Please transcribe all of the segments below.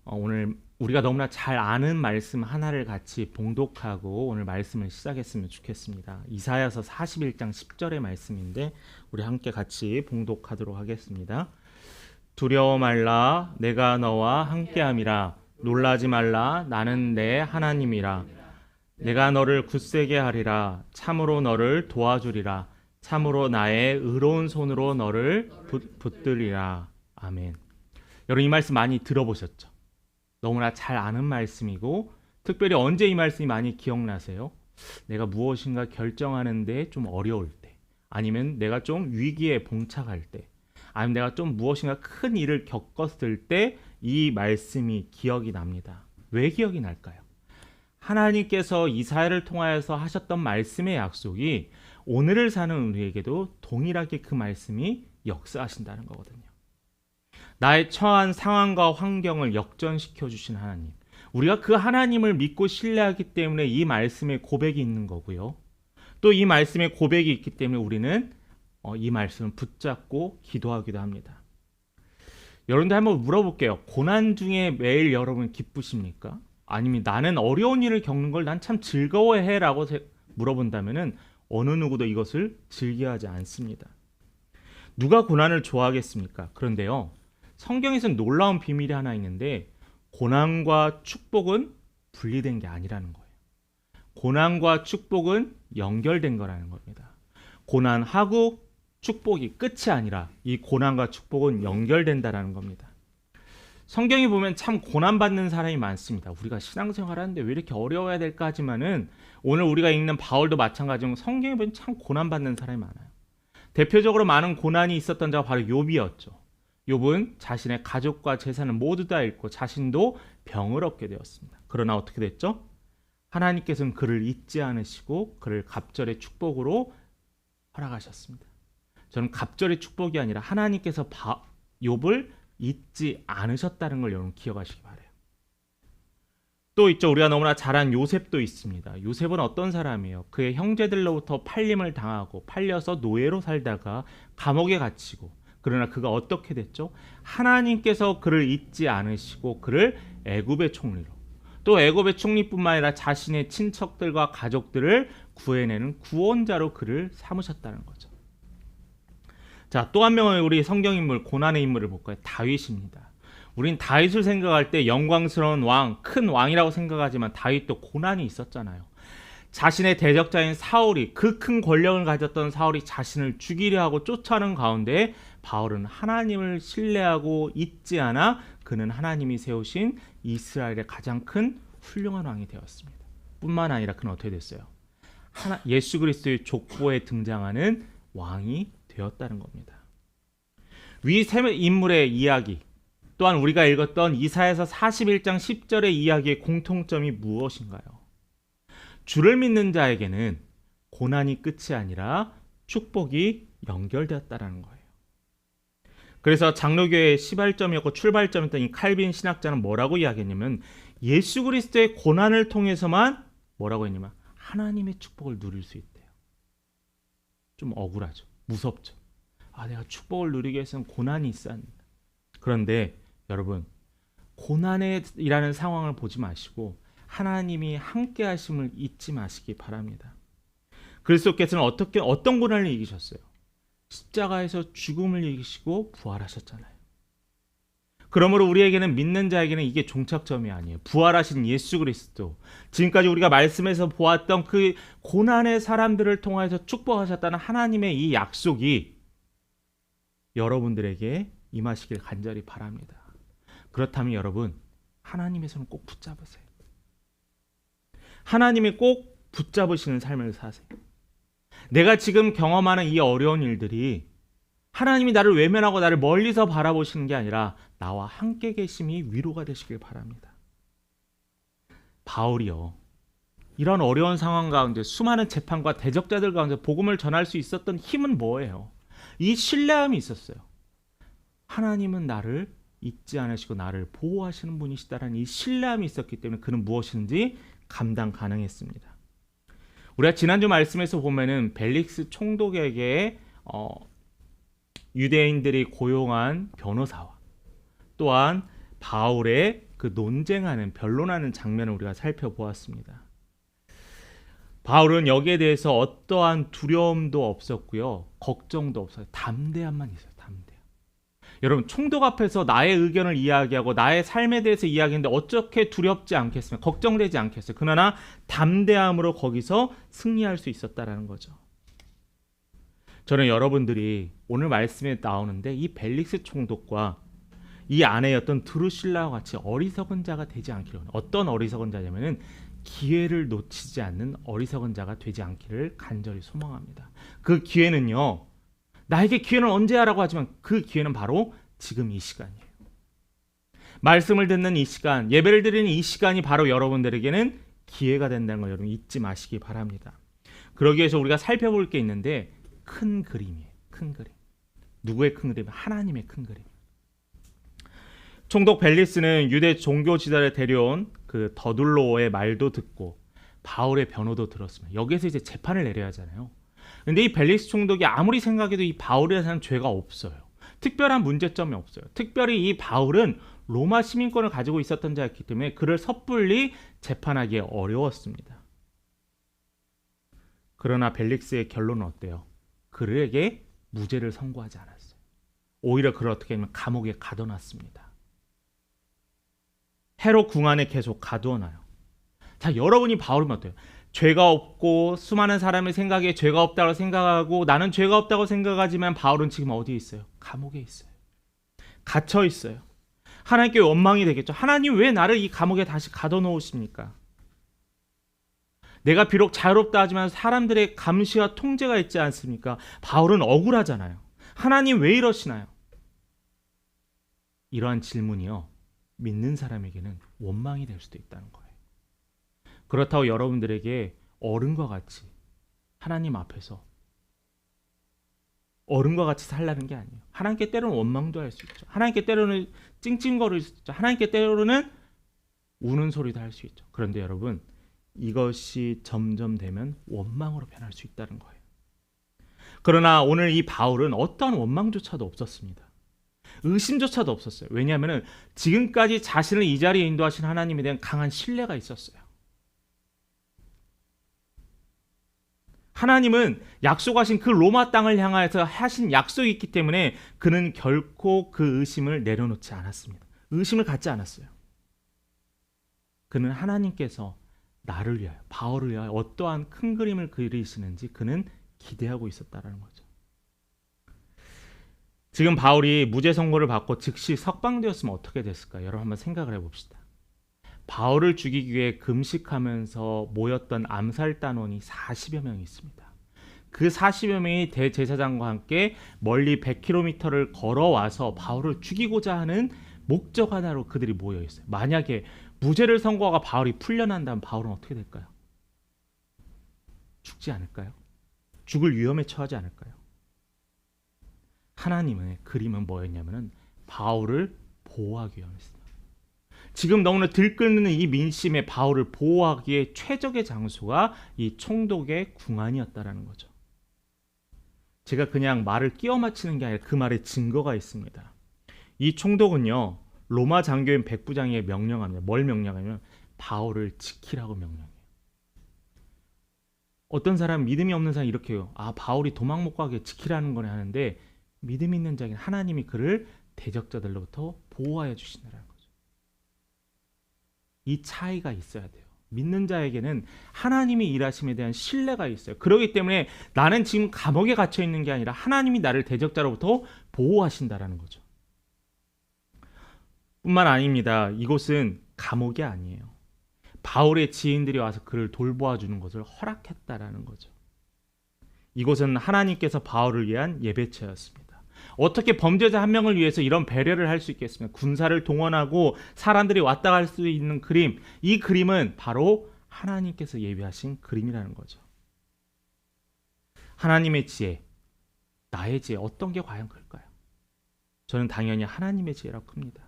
오늘 우리가 너무나 잘 아는 말씀 하나를 같이 봉독하고 오늘 말씀을 시작했으면 좋겠습니다. 이사야서 41장 10절의 말씀인데 우리 함께 같이 봉독하도록 하겠습니다. 두려워 말라, 내가 너와 함께함이라. 놀라지 말라, 나는 내 하나님이라. 내가 너를 굳세게 하리라. 참으로 너를 도와주리라. 참으로 나의 의로운 손으로 너를 붙들리라. 아멘. 여러분, 이 말씀 많이 들어보셨죠? 너무나 잘 아는 말씀이고, 특별히 언제 이 말씀이 많이 기억나세요? 내가 무엇인가 결정하는데 좀 어려울 때, 아니면 내가 좀 위기에 봉착할 때, 아니면 내가 좀 무엇인가 큰 일을 겪었을 때 이 말씀이 기억이 납니다. 왜 기억이 날까요? 하나님께서 이사야를 통하여서 하셨던 말씀의 약속이 오늘을 사는 우리에게도 동일하게 그 말씀이 역사하신다는 거거든요. 나의 처한 상황과 환경을 역전시켜 주신 하나님, 우리가 그 하나님을 믿고 신뢰하기 때문에 이 말씀에 고백이 있는 거고요. 또 이 말씀에 고백이 있기 때문에 우리는 이 말씀을 붙잡고 기도하기도 합니다. 여러분들 한번 물어볼게요. 고난 중에 매일 여러분 기쁘십니까? 아니면 나는 어려운 일을 겪는 걸 난 참 즐거워해 라고 물어본다면 어느 누구도 이것을 즐겨하지 않습니다. 누가 고난을 좋아하겠습니까? 그런데요, 성경에서는 놀라운 비밀이 하나 있는데 고난과 축복은 분리된 게 아니라는 거예요. 고난과 축복은 연결된 거라는 겁니다. 고난하고 축복이 끝이 아니라 이 고난과 축복은 연결된다라는 겁니다. 성경에 보면 참 고난받는 사람이 많습니다. 우리가 신앙생활 하는데 왜 이렇게 어려워야 될까 하지만은 오늘 우리가 읽는 바울도 마찬가지로 성경에 보면 참 고난받는 사람이 많아요. 대표적으로 많은 고난이 있었던 자가 바로 욥이었죠. 욥은 자신의 가족과 재산을 모두 다 잃고 자신도 병을 얻게 되었습니다. 그러나 어떻게 됐죠? 하나님께서는 그를 잊지 않으시고 그를 갑절의 축복으로 허락하셨습니다. 저는 갑절의 축복이 아니라 하나님께서 욥을 잊지 않으셨다는 걸 여러분 기억하시기 바라요. 또 있죠. 우리가 너무나 잘 아는 요셉도 있습니다. 요셉은 어떤 사람이에요? 그의 형제들로부터 팔림을 당하고 팔려서 노예로 살다가 감옥에 갇히고, 그러나 그가 어떻게 됐죠? 하나님께서 그를 잊지 않으시고 그를 애굽의 총리로, 또 애굽의 총리뿐만 아니라 자신의 친척들과 가족들을 구해내는 구원자로 그를 삼으셨다는 거죠. 자, 또 한 명의 우리 성경 인물, 고난의 인물을 볼까요? 다윗입니다. 우린 다윗을 생각할 때 영광스러운 왕, 큰 왕이라고 생각하지만 다윗도 고난이 있었잖아요. 자신의 대적자인 사울이, 그 큰 권력을 가졌던 사울이 자신을 죽이려 하고 쫓아오는 가운데 바울은 하나님을 신뢰하고 잊지 않아 그는 하나님이 세우신 이스라엘의 가장 큰 훌륭한 왕이 되었습니다. 뿐만 아니라 그는 어떻게 됐어요? 예수 그리스도의 족보에 등장하는 왕이 되었다는 겁니다. 위 세 인물의 이야기, 또한 우리가 읽었던 이사야서 41장 10절의 이야기의 공통점이 무엇인가요? 주를 믿는 자에게는 고난이 끝이 아니라 축복이 연결되었다는 거예요. 그래서 장로교의 시발점이었고 출발점이었던 이 칼빈 신학자는 뭐라고 이야기했냐면 예수 그리스도의 고난을 통해서만 뭐라고 했냐면 하나님의 축복을 누릴 수 있대요. 좀 억울하죠. 무섭죠. 내가 축복을 누리기 위해서는 고난이 있어야 합니다. 그런데 여러분, 고난이라는 상황을 보지 마시고 하나님이 함께 하심을 잊지 마시기 바랍니다. 그리스도께서는 어떤 고난을 이기셨어요? 십자가에서 죽음을 이기시고 부활하셨잖아요. 그러므로 우리에게는, 믿는 자에게는 이게 종착점이 아니에요. 부활하신 예수 그리스도, 지금까지 우리가 말씀에서 보았던 그 고난의 사람들을 통해서 축복하셨다는 하나님의 이 약속이 여러분들에게 임하시길 간절히 바랍니다. 그렇다면 여러분, 하나님의 손을 꼭 붙잡으세요. 하나님이 꼭 붙잡으시는 삶을 사세요. 내가 지금 경험하는 이 어려운 일들이 하나님이 나를 외면하고 나를 멀리서 바라보시는 게 아니라 나와 함께 계심이 위로가 되시길 바랍니다. 바울이요, 이런 어려운 상황 가운데 수많은 재판과 대적자들 가운데 복음을 전할 수 있었던 힘은 뭐예요? 이 신뢰함이 있었어요. 하나님은 나를 잊지 않으시고 나를 보호하시는 분이시다라는 이 신뢰함이 있었기 때문에 그는 무엇이든지 감당 가능했습니다. 우리가 지난주 말씀에서 보면은 벨릭스 총독에게 유대인들이 고용한 변호사와 또한 바울의 그 논쟁하는 변론하는 장면을 우리가 살펴보았습니다. 바울은 여기에 대해서 어떠한 두려움도 없었고요. 걱정도 없어요. 담대함만 있어요. 담대함. 여러분, 총독 앞에서 나의 의견을 이야기하고 나의 삶에 대해서 이야기했는데 어떻게 두렵지 않겠습니까? 걱정되지 않겠어요. 그러나 담대함으로 거기서 승리할 수 있었다라는 거죠. 저는 여러분들이 오늘 말씀에 나오는데 이 벨릭스 총독과 이 아내였던 드루실라와 같이 어리석은 자가 되지 않기를 원해요. 어떤 어리석은 자냐면은 기회를 놓치지 않는 어리석은 자가 되지 않기를 간절히 소망합니다. 그 기회는요, 나에게 기회는 언제 하라고 하지만 그 기회는 바로 지금 이 시간이에요. 말씀을 듣는 이 시간, 예배를 드리는 이 시간이 바로 여러분들에게는 기회가 된다는 걸 여러분 잊지 마시기 바랍니다. 그러기 위해서 우리가 살펴볼 게 있는데 큰 그림이에요. 큰 그림. 누구의 큰 그림? 하나님의 큰 그림. 총독 벨리스는 유대 종교 지도자를 데려온 그 더둘로의 말도 듣고 바울의 변호도 들었습니다. 여기에서 이제 재판을 내려야 하잖아요. 근데 이 벨리스 총독이 아무리 생각해도 이 바울에 대한 죄가 없어요. 특별한 문제점이 없어요. 특별히 이 바울은 로마 시민권을 가지고 있었던 자였기 때문에 그를 섣불리 재판하기 어려웠습니다. 그러나 벨릭스의 결론은 어때요? 그에게 무죄를 선고하지 않았어요. 오히려 그를 어떻게 하면 감옥에 가둬놨습니다. 헤롯 궁안에 계속 가두어놔요. 자, 여러분이 바울이면 어때요? 죄가 없고 수많은 사람의 생각에 죄가 없다고 생각하고 나는 죄가 없다고 생각하지만 바울은 지금 어디에 있어요? 감옥에 있어요. 갇혀 있어요. 하나님께 원망이 되겠죠. 하나님 왜 나를 이 감옥에 다시 가둬놓으십니까? 내가 비록 자유롭다 하지만 사람들의 감시와 통제가 있지 않습니까? 바울은 억울하잖아요. 하나님 왜 이러시나요? 이러한 질문이요, 믿는 사람에게는 원망이 될 수도 있다는 거예요. 그렇다고 여러분들에게 어른과 같이 하나님 앞에서 어른과 같이 살라는 게 아니에요. 하나님께 때로는 원망도 할 수 있죠. 하나님께 때로는 찡찡거릴 수 있죠. 하나님께 때로는 우는 소리도 할 수 있죠. 그런데 여러분, 이것이 점점 되면 원망으로 변할 수 있다는 거예요. 그러나 오늘 이 바울은 어떠한 원망조차도 없었습니다. 의심조차도 없었어요. 왜냐하면 지금까지 자신을 이 자리에 인도하신 하나님에 대한 강한 신뢰가 있었어요. 하나님은 약속하신 그 로마 땅을 향하여서 하신 약속이 있기 때문에 그는 결코 그 의심을 내려놓지 않았습니다. 의심을 갖지 않았어요. 그는 하나님께서 나를 위하여, 바울을 위하여 어떠한 큰 그림을 그리시는지 그는 기대하고 있었다는 거죠. 지금 바울이 무죄 선고를 받고 즉시 석방되었으면 어떻게 됐을까요? 여러분 한번 생각을 해봅시다. 바울을 죽이기 위해 금식하면서 모였던 암살단원이 40여 명이 있습니다. 그 40여 명이 대제사장과 함께 멀리 100km를 걸어와서 바울을 죽이고자 하는 목적 하나로 그들이 모여 있어요. 만약에 무죄를 선고하고 바울이 풀려난다면 바울은 어떻게 될까요? 죽지 않을까요? 죽을 위험에 처하지 않을까요? 하나님의 그림은 뭐였냐면 바울을 보호하기 위함이었습니다. 지금 너무나 들끓는 이 민심에 바울을 보호하기에 최적의 장소가 이 총독의 궁안이었다라는 거죠. 제가 그냥 말을 끼워 맞히는 게 아니라 그 말에 증거가 있습니다. 이 총독은요, 로마 장교인 백부장에게 명령합니다. 뭘 명령하냐면 바울을 지키라고 명령해요. 어떤 사람, 믿음이 없는 사람이 이렇게 해요. 아, 바울이 도망 못 가게 지키라는 거네 하는데 믿음 있는 자에게는 하나님이 그를 대적자들로부터 보호하여 주신다는 거죠. 이 차이가 있어야 돼요. 믿는 자에게는 하나님이 일하심에 대한 신뢰가 있어요. 그렇기 때문에 나는 지금 감옥에 갇혀 있는 게 아니라 하나님이 나를 대적자로부터 보호하신다라는 거죠. 뿐만 아닙니다. 이곳은 감옥이 아니에요. 바울의 지인들이 와서 그를 돌보아 주는 것을 허락했다라는 거죠. 이곳은 하나님께서 바울을 위한 예배처였습니다. 어떻게 범죄자 한 명을 위해서 이런 배려를 할 수 있겠습니까? 군사를 동원하고 사람들이 왔다 갈 수 있는 그림, 이 그림은 바로 하나님께서 예비하신 그림이라는 거죠. 하나님의 지혜, 나의 지혜, 어떤 게 과연 클까요? 저는 당연히 하나님의 지혜라고 큽니다.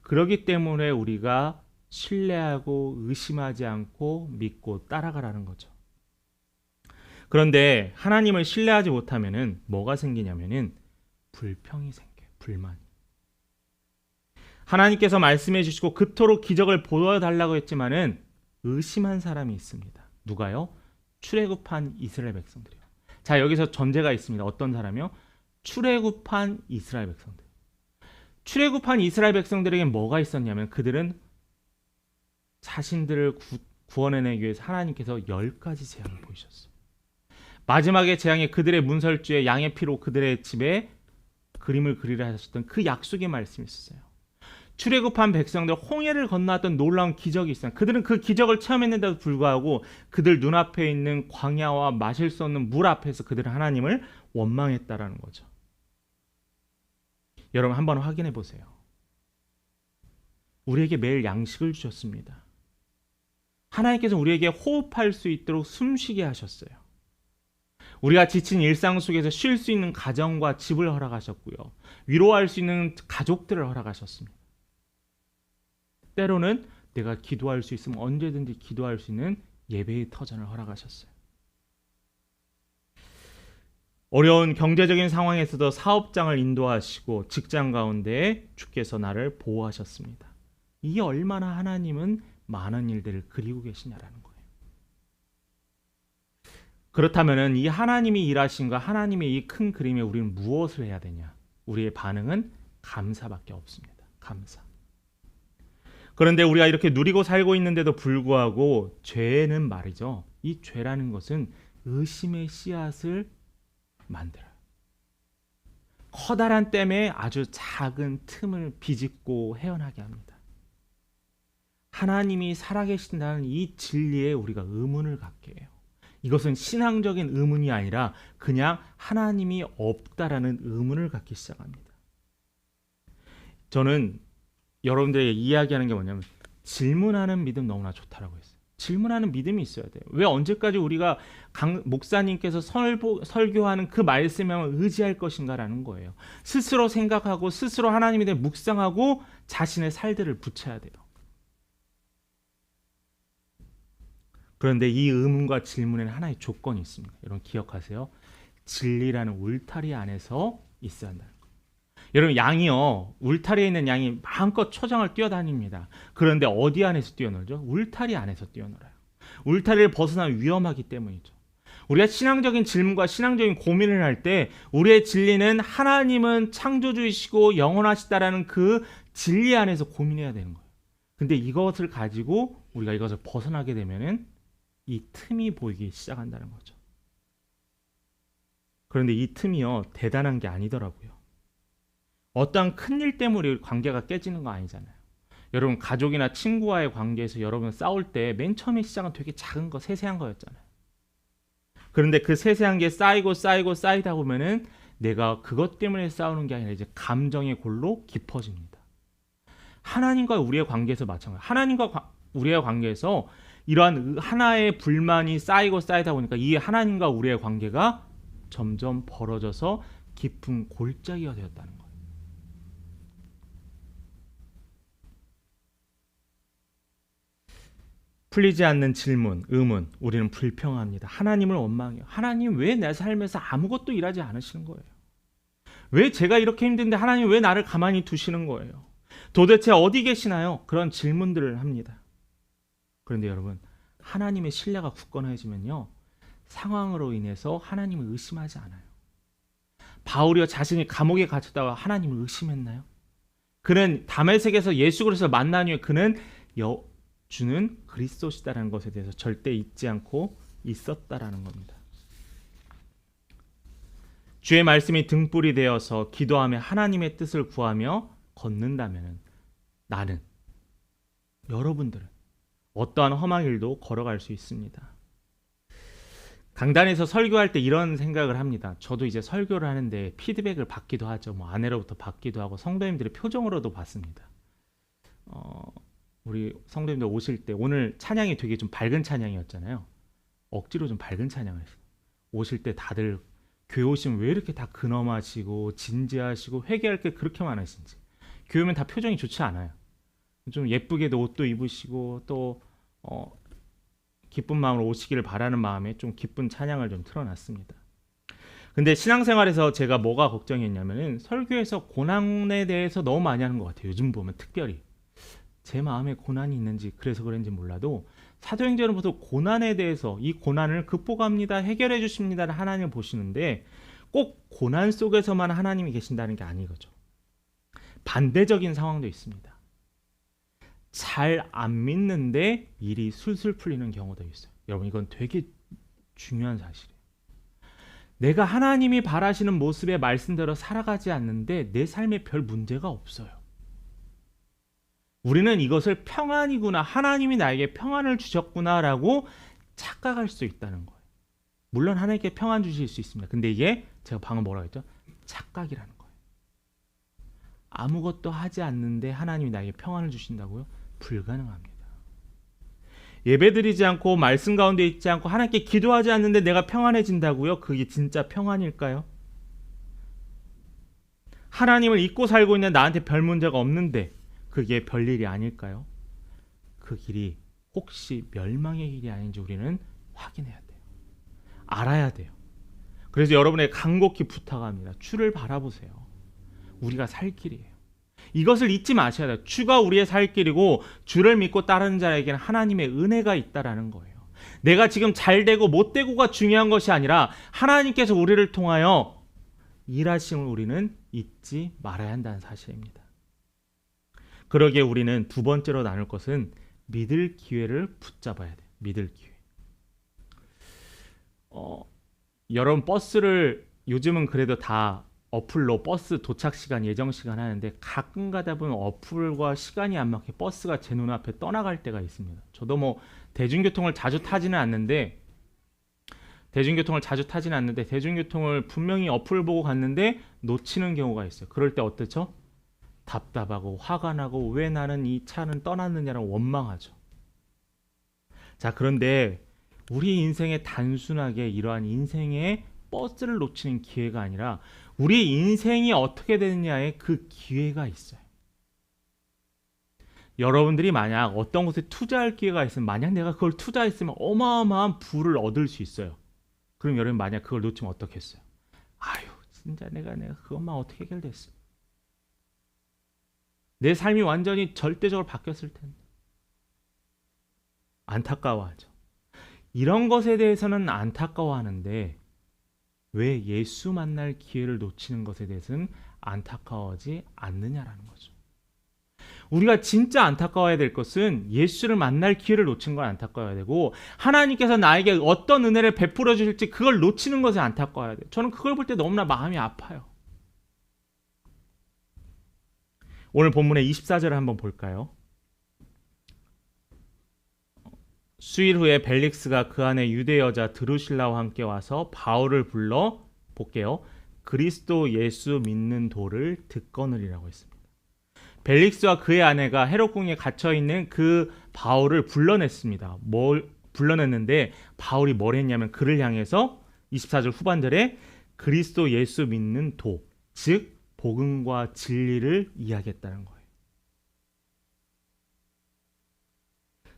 그렇기 때문에 우리가 신뢰하고 의심하지 않고 믿고 따라가라는 거죠. 그런데 하나님을 신뢰하지 못하면은 뭐가 생기냐면은 불평이 생겨요. 불만. 하나님께서 말씀해 주시고 그토록 기적을 보여달라고 했지만은 의심한 사람이 있습니다. 누가요? 출애굽한 이스라엘 백성들이요. 자, 여기서 전제가 있습니다. 어떤 사람이요? 출애굽한 이스라엘 백성들. 출애굽한 이스라엘 백성들에게 뭐가 있었냐면 그들은 자신들을 구원해내기 위해서 하나님께서 10가지 재앙을 보이셨어요. 마지막에 재앙에 그들의 문설주에 양의 피로 그들의 집에 그림을 그리라 하셨던 그 약속의 말씀이 있었어요. 출애굽한 백성들 홍해를 건너왔던 놀라운 기적이 있어요. 그들은 그 기적을 체험했는데도 불구하고 그들 눈앞에 있는 광야와 마실 수 없는 물 앞에서 그들은 하나님을 원망했다라는 거죠. 여러분 한번 확인해 보세요. 우리에게 매일 양식을 주셨습니다. 하나님께서 우리에게 호흡할 수 있도록 숨쉬게 하셨어요. 우리가 지친 일상 속에서 쉴 수 있는 가정과 집을 허락하셨고요. 위로할 수 있는 가족들을 허락하셨습니다. 때로는 내가 기도할 수 있으면 언제든지 기도할 수 있는 예배의 터전을 허락하셨어요. 어려운 경제적인 상황에서도 사업장을 인도하시고 직장 가운데 주께서 나를 보호하셨습니다. 이게 얼마나 하나님은 많은 일들을 그리고 계시냐라는 거예요. 그렇다면 이 하나님이 일하신과 하나님의 이 큰 그림에 우리는 무엇을 해야 되냐? 우리의 반응은 감사밖에 없습니다. 감사. 그런데 우리가 이렇게 누리고 살고 있는데도 불구하고 죄는 말이죠. 이 죄라는 것은 의심의 씨앗을 만들어요. 커다란 댐에 아주 작은 틈을 비집고 헤어나게 합니다. 하나님이 살아계신다는 이 진리에 우리가 의문을 갖게 해요. 이것은 신앙적인 의문이 아니라 그냥 하나님이 없다라는 의문을 갖기 시작합니다. 저는 여러분들에게 이야기하는 게 뭐냐면 질문하는 믿음 너무나 좋다라고 했어요. 질문하는 믿음이 있어야 돼요. 왜 언제까지 우리가 목사님께서 설교하는 그 말씀에만 의지할 것인가라는 거예요. 스스로 생각하고 스스로 하나님에 대해 묵상하고 자신의 살들을 붙여야 돼요. 그런데 이 의문과 질문에는 하나의 조건이 있습니다. 여러분 기억하세요. 진리라는 울타리 안에서 있어야 한다는 거예요. 여러분 양이요. 울타리에 있는 양이 마음껏 초장을 뛰어다닙니다. 그런데 어디 안에서 뛰어놀죠? 울타리 안에서 뛰어놀아요. 울타리를 벗어나면 위험하기 때문이죠. 우리가 신앙적인 질문과 신앙적인 고민을 할 때 우리의 진리는 하나님은 창조주이시고 영원하시다라는 그 진리 안에서 고민해야 되는 거예요. 근데 이것을 가지고 우리가 이것을 벗어나게 되면은 이 틈이 보이기 시작한다는 거죠. 그런데 이 틈이요 대단한 게 아니더라고요. 어떠한 큰일 때문에 관계가 깨지는 거 아니잖아요. 여러분 가족이나 친구와의 관계에서 여러분 싸울 때 맨 처음에 시작은 되게 작은 거 세세한 거였잖아요. 그런데 그 세세한 게 쌓이다 보면은 내가 그것 때문에 싸우는 게 아니라 이제 감정의 골로 깊어집니다. 하나님과 우리의 관계에서 마찬가지예요. 하나님과 우리의 관계에서 이러한 하나의 불만이 쌓이다 보니까 이 하나님과 우리의 관계가 점점 벌어져서 깊은 골짜기가 되었다는 거예요. 풀리지 않는 질문, 의문, 우리는 불평합니다. 하나님을 원망해요. 하나님 왜 내 삶에서 아무것도 일하지 않으시는 거예요? 왜 제가 이렇게 힘든데 하나님 왜 나를 가만히 두시는 거예요? 도대체 어디 계시나요? 그런 질문들을 합니다. 그런데 여러분, 하나님의 신뢰가 굳건해지면요, 상황으로 인해서 하나님을 의심하지 않아요. 바울이요 자신이 감옥에 갇혔다가 하나님을 의심했나요? 그는 다메섹에서 예수 그리스도를 만난 후에 그는 주는 그리스도시다라는 것에 대해서 절대 잊지 않고 있었다라는 겁니다. 주의 말씀이 등불이 되어서 기도하며 하나님의 뜻을 구하며 걷는다면 나는, 여러분들은 어떠한 험한 길도 걸어갈 수 있습니다. 강단에서 설교할 때 이런 생각을 합니다. 저도 이제 설교를 하는데 피드백을 받기도 하죠. 뭐 아내로부터 받기도 하고 성도님들의 표정으로도 받습니다. 우리 성도님들 오실 때 오늘 찬양이 되게 좀 밝은 찬양이었잖아요. 억지로 좀 밝은 찬양을 했어요. 오실 때 다들 교회 오시면 왜 이렇게 다 근엄하시고 진지하시고 회개할 게 그렇게 많으신지. 교회 오면 다 표정이 좋지 않아요. 좀 예쁘게도 옷도 입으시고 또 기쁜 마음으로 오시기를 바라는 마음에 좀 기쁜 찬양을 좀 틀어놨습니다. 근데 신앙생활에서 제가 뭐가 걱정이었냐면은 설교에서 고난에 대해서 너무 많이 하는 것 같아요. 요즘 보면 특별히 제 마음에 고난이 있는지 그래서 그런지 몰라도 사도행전을 보통 고난에 대해서 이 고난을 극복합니다, 해결해 주십니다를 하나님을 보시는데 꼭 고난 속에서만 하나님이 계신다는 게 아니거죠. 반대적인 상황도 있습니다. 잘 안 믿는데 일이 술술 풀리는 경우도 있어요. 여러분 이건 되게 중요한 사실이에요. 내가 하나님이 바라시는 모습의 말씀대로 살아가지 않는데 내 삶에 별 문제가 없어요. 우리는 이것을 평안이구나, 하나님이 나에게 평안을 주셨구나라고 착각할 수 있다는 거예요. 물론 하나님께 평안 주실 수 있습니다. 근데 이게 제가 방금 뭐라고 했죠? 착각이라는 거예요. 아무것도 하지 않는데 하나님이 나에게 평안을 주신다고요? 불가능합니다. 예배드리지 않고 말씀 가운데 있지 않고 하나님께 기도하지 않는데 내가 평안해진다고요? 그게 진짜 평안일까요? 하나님을 잊고 살고 있는 나한테 별 문제가 없는데 그게 별일이 아닐까요? 그 길이 혹시 멸망의 길이 아닌지 우리는 확인해야 돼요. 알아야 돼요. 그래서 여러분에게 간곡히 부탁합니다. 주를 바라보세요. 우리가 살 길이에요. 이것을 잊지 마셔야 돼요. 주가 우리의 살 길이고 주를 믿고 따르는 자에게는 하나님의 은혜가 있다라는 거예요. 내가 지금 잘 되고 못 되고가 중요한 것이 아니라 하나님께서 우리를 통하여 일하심을 우리는 잊지 말아야 한다는 사실입니다. 그러기에 우리는 두 번째로 나눌 것은 믿을 기회를 붙잡아야 돼요. 믿을 기회. 여러분 버스를 요즘은 그래도 다 어플로 버스 도착 시간, 예정 시간 하는데 가끔 가다 보면 어플과 시간이 안 맞게 버스가 제 눈앞에 떠나갈 때가 있습니다. 저도 뭐 대중교통을 자주 타지는 않는데 대중교통을 분명히 어플 보고 갔는데 놓치는 경우가 있어요. 그럴 때 어떻죠? 답답하고 화가 나고 왜 나는 이 차는 떠났느냐라고 원망하죠. 자, 그런데 우리 인생에 단순하게 이러한 인생의 버스를 놓치는 기회가 아니라 우리 인생이 어떻게 되느냐에 그 기회가 있어요. 여러분들이 만약 어떤 곳에 투자할 기회가 있으면 만약 내가 그걸 투자했으면 어마어마한 부를 얻을 수 있어요. 그럼 여러분 만약 그걸 놓치면 어떻겠어요? 아유 진짜 내가 그것만 어떻게 해결됐어. 내 삶이 완전히 절대적으로 바뀌었을 텐데. 안타까워하죠. 이런 것에 대해서는 안타까워하는데 왜 예수 만날 기회를 놓치는 것에 대해서는 안타까워하지 않느냐라는 거죠. 우리가 진짜 안타까워해야 될 것은 예수를 만날 기회를 놓친 걸 안타까워해야 되고 하나님께서 나에게 어떤 은혜를 베풀어 주실지 그걸 놓치는 것에 안타까워해야 돼요. 저는 그걸 볼 때 너무나 마음이 아파요. 오늘 본문의 24절을 한번 볼까요? 수일 후에 벨릭스가 그 안에 유대 여자 드루실라와 함께 와서 바울을 불러 볼게요. 그리스도 예수 믿는 도를 듣거느리라고 했습니다. 벨릭스와 그의 아내가 헤롯궁에 갇혀 있는 그 바울을 불러냈습니다. 불러냈는데 바울이 뭘 했냐면 그를 향해서 24절 후반절에 그리스도 예수 믿는 도, 즉 복음과 진리를 이야기했다는 거예요.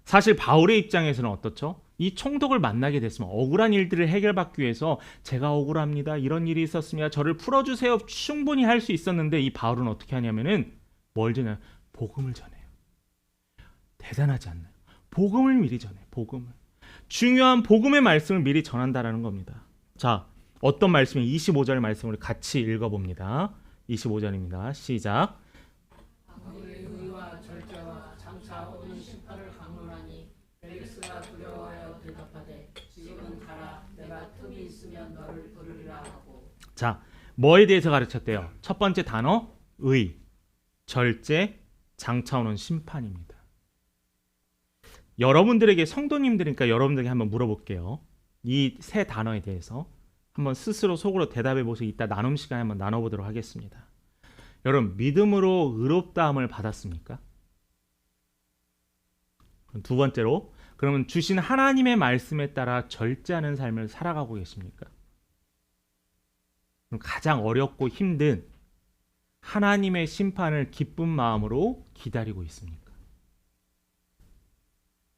사실 바울의 입장에서는 어떻죠? 이 총독을 만나게 됐으면 억울한 일들을 해결받기 위해서 제가 억울합니다. 이런 일이 있었습니다. 저를 풀어주세요. 충분히 할 수 있었는데 이 바울은 어떻게 하냐면은 뭘 전해요? 복음을 전해요. 대단하지 않나요? 복음을 미리 전해요. 복음을. 중요한 복음의 말씀을 미리 전한다라는 겁니다. 자, 어떤 말씀이 25절 말씀을 같이 읽어봅니다. 25절입니다. 시작. 그의 의와 절제와 장차 오는 심판을 강론하니 벨릭스가 두려워하여 대답하되 지금은 가라 내가 틈이 있으면 너를 부르리라 하고. 자, 뭐에 대해서 가르쳤대요? 첫 번째 단어 의, 절제, 장차 오는 심판입니다. 여러분들에게 성도님들이니까 여러분들에게 한번 물어볼게요. 이 세 단어에 대해서 한번 스스로 속으로 대답해 보시고 이따 나눔 시간에 한번 나눠보도록 하겠습니다. 여러분 믿음으로 의롭다함을 받았습니까? 두 번째로 그러면 주신 하나님의 말씀에 따라 절제하는 삶을 살아가고 계십니까? 그럼 가장 어렵고 힘든 하나님의 심판을 기쁜 마음으로 기다리고 있습니까?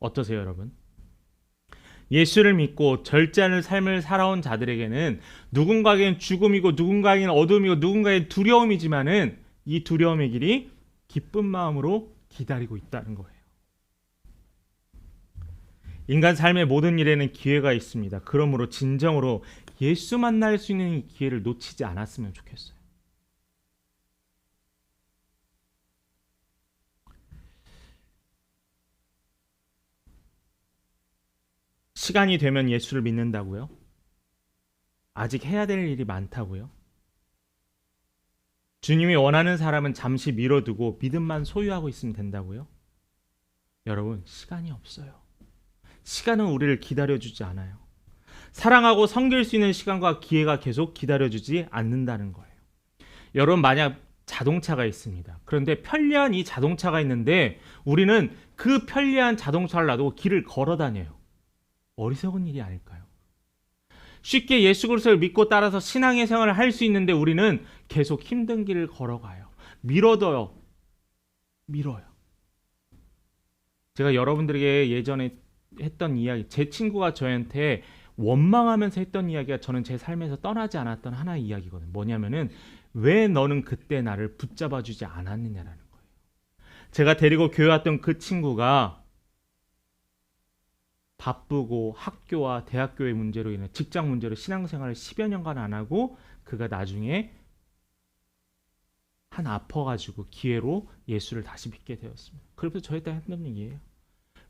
어떠세요, 여러분? 예수를 믿고 절제하는 삶을 살아온 자들에게는 누군가에겐 죽음이고 누군가에겐 어둠이고 누군가에겐 두려움이지만은 이 두려움의 길이 기쁜 마음으로 기다리고 있다는 거예요. 인간 삶의 모든 일에는 기회가 있습니다. 그러므로 진정으로 예수 만날 수 있는 이 기회를 놓치지 않았으면 좋겠어요. 시간이 되면 예수를 믿는다고요? 아직 해야 될 일이 많다고요? 주님이 원하는 사람은 잠시 미뤄두고 믿음만 소유하고 있으면 된다고요? 여러분, 시간이 없어요. 시간은 우리를 기다려주지 않아요. 사랑하고 섬길 수 있는 시간과 기회가 계속 기다려주지 않는다는 거예요. 여러분, 만약 자동차가 있습니다. 그런데 편리한 이 자동차가 있는데 우리는 그 편리한 자동차를 놔두고 길을 걸어 다녀요. 어리석은 일이 아닐까요? 쉽게 예수 그리스도를 믿고 따라서 신앙의 생활을 할 수 있는데 우리는 계속 힘든 길을 걸어가요. 밀어요. 제가 여러분들에게 예전에 했던 이야기, 제 친구가 저한테 원망하면서 했던 이야기가 저는 제 삶에서 떠나지 않았던 하나의 이야기거든요. 뭐냐면은 왜 너는 그때 나를 붙잡아 주지 않았느냐라는 거예요. 제가 데리고 교회 왔던 그 친구가 바쁘고 학교와 대학교의 문제로 인해 직장 문제로 신앙생활을 10여 년간 안 하고 그가 나중에 한 아파가지고 기회로 예수를 다시 믿게 되었습니다. 그래서 저희한테 했던 얘기예요.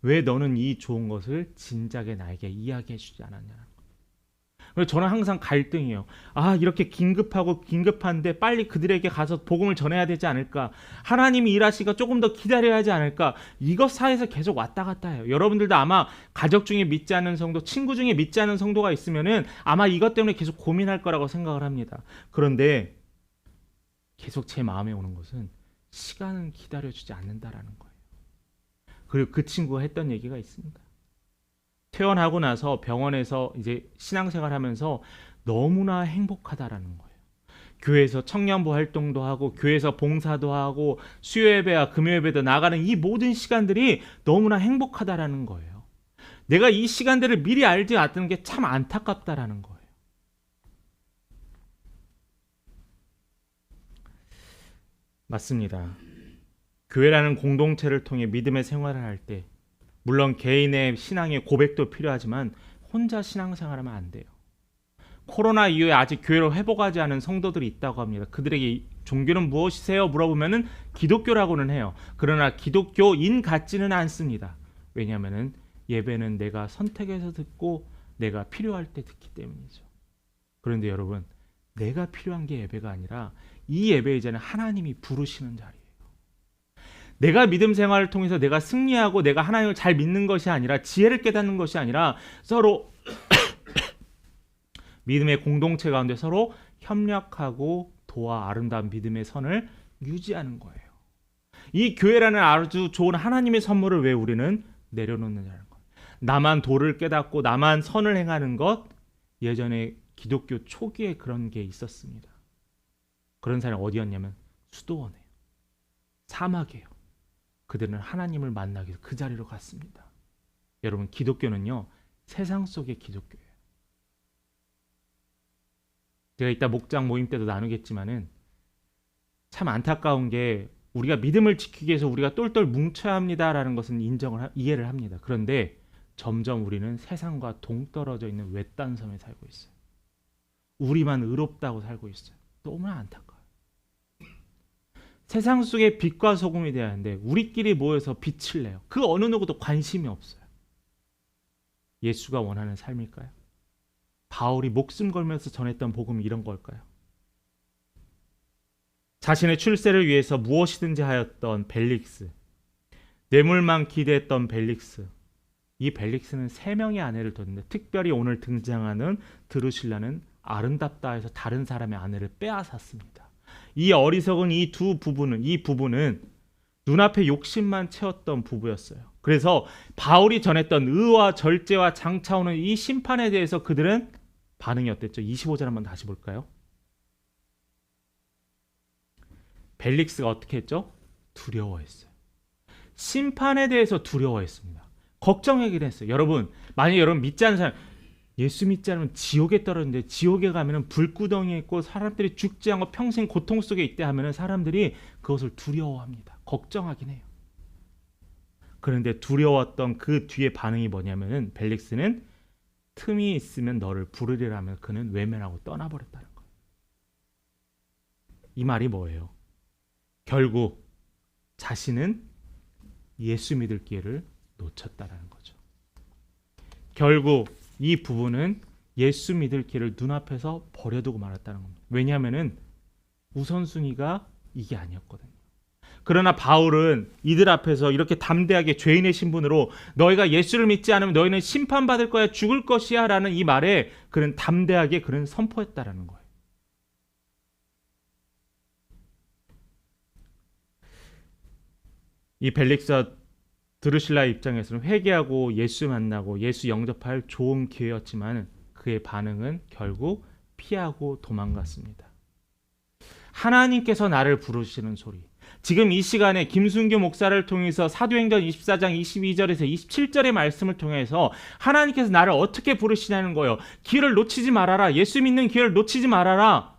왜 너는 이 좋은 것을 진작에 나에게 이야기해 주지 않았냐는 거예요. 그래서 저는 항상 갈등이에요. 이렇게 긴급한데 빨리 그들에게 가서 복음을 전해야 되지 않을까? 하나님이 일하시니까 조금 더 기다려야 하지 않을까? 이것 사이에서 계속 왔다 갔다 해요. 여러분들도 아마 가족 중에 믿지 않는 성도, 친구 중에 믿지 않는 성도가 있으면은 아마 이것 때문에 계속 고민할 거라고 생각을 합니다. 그런데 계속 제 마음에 오는 것은 시간은 기다려주지 않는다라는 거예요. 그리고 그 친구가 했던 얘기가 있습니다. 퇴원하고 나서 병원에서 이제 신앙생활하면서 너무나 행복하다라는 거예요. 교회에서 청년부 활동도 하고 교회에서 봉사도 하고 수요예배와 금요예배도 나가는 이 모든 시간들이 너무나 행복하다라는 거예요. 내가 이 시간들을 미리 알지 않았던 게 참 안타깝다라는 거예요. 맞습니다. 교회라는 공동체를 통해 믿음의 생활을 할 때 물론 개인의 신앙의 고백도 필요하지만 혼자 신앙생활하면 안 돼요. 코로나 이후에 아직 교회로 회복하지 않은 성도들이 있다고 합니다. 그들에게 종교는 무엇이세요? 물어보면은 기독교라고는 해요. 그러나 기독교인 같지는 않습니다. 왜냐하면은 예배는 내가 선택해서 듣고 내가 필요할 때 듣기 때문이죠. 그런데 여러분, 내가 필요한 게 예배가 아니라 이 예배 이제는 하나님이 부르시는 자리예요. 내가 믿음 생활을 통해서 내가 승리하고 내가 하나님을 잘 믿는 것이 아니라 지혜를 깨닫는 것이 아니라 서로 믿음의 공동체 가운데 서로 협력하고 도와 아름다운 믿음의 선을 유지하는 거예요. 이 교회라는 아주 좋은 하나님의 선물을 왜 우리는 내려놓느냐는 거예요. 나만 도를 깨닫고 나만 선을 행하는 것, 예전에 기독교 초기에 그런 게 있었습니다. 그런 사람이 어디였냐면 수도원이에요. 사막이에요. 그들은 하나님을 만나기 위해서 그 자리로 갔습니다. 여러분, 기독교는요, 세상 속의 기독교예요. 제가 이따 목장 모임 때도 나누겠지만은 참 안타까운 게 우리가 믿음을 지키기 위해서 우리가 똘똘 뭉쳐야 합니다라는 것은 이해를 합니다. 그런데 점점 우리는 세상과 동떨어져 있는 외딴 섬에 살고 있어요. 우리만 의롭다고 살고 있어요. 너무나 안타까워요. 세상 속의 빛과 소금이 되어야 하는데 우리끼리 모여서 빛을 내요. 그 어느 누구도 관심이 없어요. 예수가 원하는 삶일까요? 바울이 목숨 걸면서 전했던 복음이 이런 걸까요? 자신의 출세를 위해서 무엇이든지 하였던 벨릭스, 뇌물만 기대했던 벨릭스. 이 벨릭스는 3명의 아내를 뒀는데 특별히 오늘 등장하는 드루실라는 아름답다 해서 다른 사람의 아내를 빼앗았습니다. 이 어리석은 이 부부는 눈앞에 욕심만 채웠던 부부였어요. 그래서 바울이 전했던 의와 절제와 장차오는 이 심판에 대해서 그들은 반응이 어땠죠? 25절 한번 다시 볼까요? 벨릭스가 어떻게 했죠? 두려워했어요. 심판에 대해서 두려워했습니다. 걱정하긴 했어요. 여러분, 만약에 여러분 믿지 않는 사람, 예수 믿지 않으면 지옥에 떨어지는데 지옥에 가면은 불구덩이에 있고 사람들이 죽지 않고 평생 고통 속에 있대 하면은 사람들이 그것을 두려워합니다. 걱정하긴 해요. 그런데 두려웠던 그 뒤에 반응이 뭐냐면은 벨릭스는 틈이 있으면 너를 부르리라며 그는 외면하고 떠나버렸다는 거예요. 이 말이 뭐예요? 결국 자신은 예수 믿을 기회를 놓쳤다라는 거죠. 결국 이 부부는 예수 믿을 길을 눈앞에서 버려두고 말았다는 겁니다. 왜냐하면은 우선순위가 이게 아니었거든요. 그러나 바울은 이들 앞에서 이렇게 담대하게 죄인의 신분으로 너희가 예수를 믿지 않으면 너희는 심판받을 거야, 죽을 것이야 라는 이 말에 그는 담대하게 그는 선포했다라는 거예요. 이 벨릭스와 드루실라의 입장에서는 회개하고 예수 만나고 예수 영접할 좋은 기회였지만 그의 반응은 결국 피하고 도망갔습니다. 하나님께서 나를 부르시는 소리. 지금 이 시간에 김순교 목사를 통해서 사도행전 24장 22절에서 27절의 말씀을 통해서 하나님께서 나를 어떻게 부르시냐는 거예요. 기회를 놓치지 말아라. 예수 믿는 기회를 놓치지 말아라.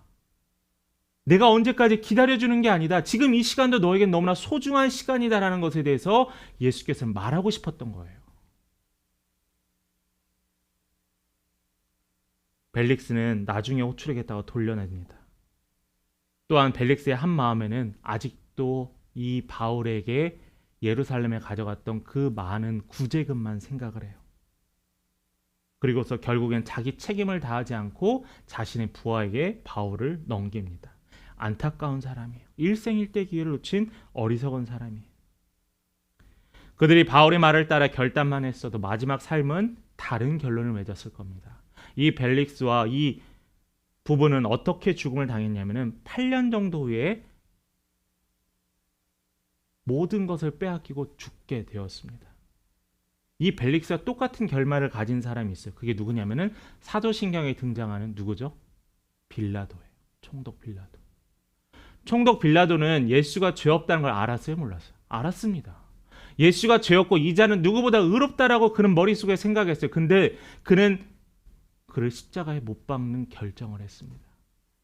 내가 언제까지 기다려주는 게 아니다. 지금 이 시간도 너에겐 너무나 소중한 시간이다라는 것에 대해서 예수께서 말하고 싶었던 거예요. 벨릭스는 나중에 호출하겠다고 돌려냅니다. 또한 벨릭스의 한 마음에는 아직도 이 바울에게 예루살렘에 가져갔던 그 많은 구제금만 생각을 해요. 그리고서 결국엔 자기 책임을 다하지 않고 자신의 부하에게 바울을 넘깁니다. 안타까운 사람이에요. 일생일대 기회를 놓친 어리석은 사람이에요. 그들이 바울의 말을 따라 결단만 했어도 마지막 삶은 다른 결론을 맺었을 겁니다. 이 벨릭스와 이 부부는 어떻게 죽음을 당했냐면은 8년 정도 후에 모든 것을 빼앗기고 죽게 되었습니다. 이 벨릭스와 똑같은 결말을 가진 사람이 있어요. 그게 누구냐면은 사도신경에 등장하는 누구죠? 빌라도예요. 총독 빌라도. 총독 빌라도는 예수가 죄 없다는 걸 알았어요, 몰랐어요? 알았습니다. 예수가 죄 없고 이 자는 누구보다 의롭다라고 그는 머릿속에 생각했어요. 근데 그는 그를 십자가에 못 박는 결정을 했습니다.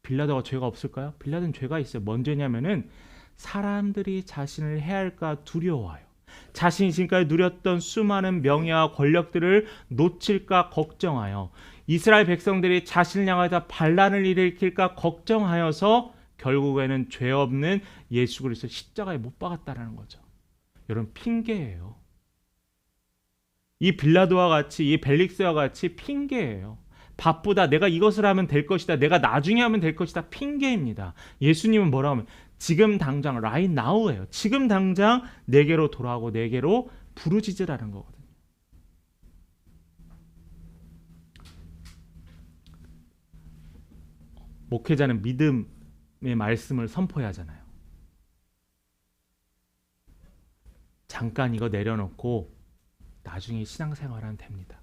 빌라도가 죄가 없을까요? 빌라도는 죄가 있어요. 뭔 죄냐면은 사람들이 자신을 해할까 두려워해요. 자신이 지금까지 누렸던 수많은 명예와 권력들을 놓칠까 걱정하여 이스라엘 백성들이 자신을 향하여 반란을 일으킬까 걱정하여서 결국에는 죄 없는 예수 그리스도 십자가에 못 박았다라는 거죠. 여러분, 핑계예요. 이 빌라도와 같이 이 벨릭스와 같이 핑계예요. 바쁘다. 내가 이것을 하면 될 것이다. 내가 나중에 하면 될 것이다. 핑계입니다. 예수님은 뭐라고 하면 지금 당장 right now예요. 지금 당장 내게로 돌아오고 내게로 부르짖으라는 거거든요. 목회자는 믿음의 말씀을 선포해야 하잖아요. 잠깐 이거 내려놓고 나중에 신앙생활하면 됩니다.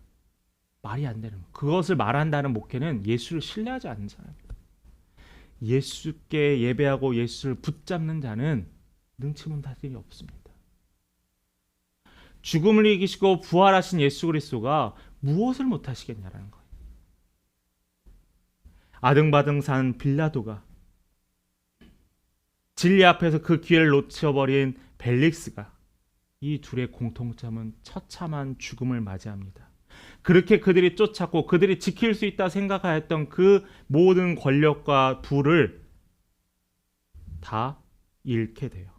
말이 안 되는 거예요. 그것을 말한다는 목회는 예수를 신뢰하지 않는 사람입니다. 예수께 예배하고 예수를 붙잡는 자는 능치문 다름이 없습니다. 죽음을 이기시고 부활하신 예수 그리스도가 무엇을 못하시겠냐라는 거예요. 아등바등 산 빌라도가, 진리 앞에서 그 기회를 놓쳐버린 벨릭스가, 이 둘의 공통점은 처참한 죽음을 맞이합니다. 그렇게 그들이 쫓았고 그들이 지킬 수 있다 생각하였던 그 모든 권력과 부를 다 잃게 돼요.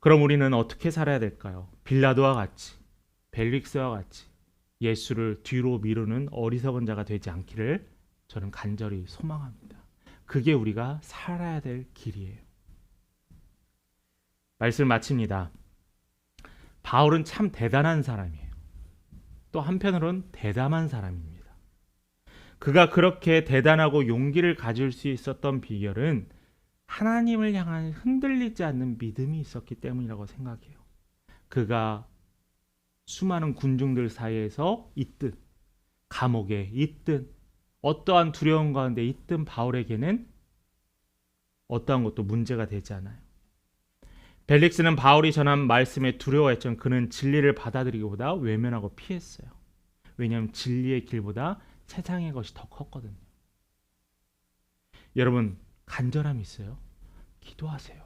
그럼 우리는 어떻게 살아야 될까요? 빌라도와 같이, 벨릭스와 같이 예수를 뒤로 미루는 어리석은 자가 되지 않기를 저는 간절히 소망합니다. 그게 우리가 살아야 될 길이에요. 말씀 마칩니다. 바울은 참 대단한 사람이에요. 또 한편으로는 대담한 사람입니다. 그가 그렇게 대단하고 용기를 가질 수 있었던 비결은 하나님을 향한 흔들리지 않는 믿음이 있었기 때문이라고 생각해요. 그가 수많은 군중들 사이에서 있든 감옥에 있든 어떠한 두려움 가운데 있든 바울에게는 어떠한 것도 문제가 되지 않아요. 벨릭스는 바울이 전한 말씀에 두려워했지만 그는 진리를 받아들이기보다 외면하고 피했어요. 왜냐하면 진리의 길보다 세상의 것이 더 컸거든요. 여러분, 간절함이 있어요? 기도하세요.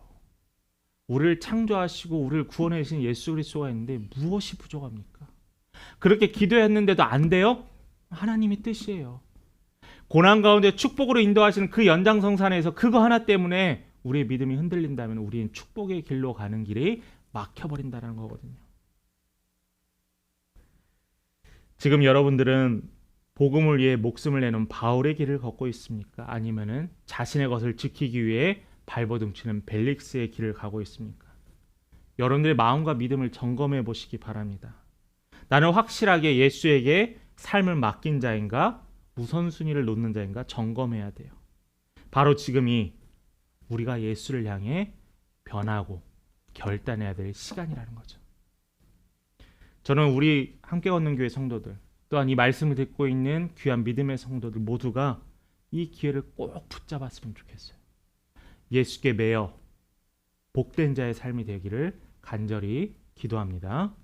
우리를 창조하시고 우리를 구원해 주신 예수 그리스도가 있는데 무엇이 부족합니까? 그렇게 기도했는데도 안 돼요? 하나님의 뜻이에요. 고난 가운데 축복으로 인도하시는 그 연장성산에서 그거 하나 때문에 우리의 믿음이 흔들린다면 우리는 축복의 길로 가는 길이 막혀버린다는 거거든요. 지금 여러분들은 복음을 위해 목숨을 내는 바울의 길을 걷고 있습니까? 아니면은 자신의 것을 지키기 위해 발버둥치는 벨릭스의 길을 가고 있습니까? 여러분들의 마음과 믿음을 점검해 보시기 바랍니다. 나는 확실하게 예수에게 삶을 맡긴 자인가? 우선순위를 놓는 자인가? 점검해야 돼요. 바로 지금이 우리가 예수를 향해 변하고 결단해야 될 시간이라는 거죠. 저는 우리 함께 걷는 교회 성도들, 또한 이 말씀을 듣고 있는 귀한 믿음의 성도들 모두가 이 기회를 꼭 붙잡았으면 좋겠어요. 예수께 매여 복된 자의 삶이 되기를 간절히 기도합니다.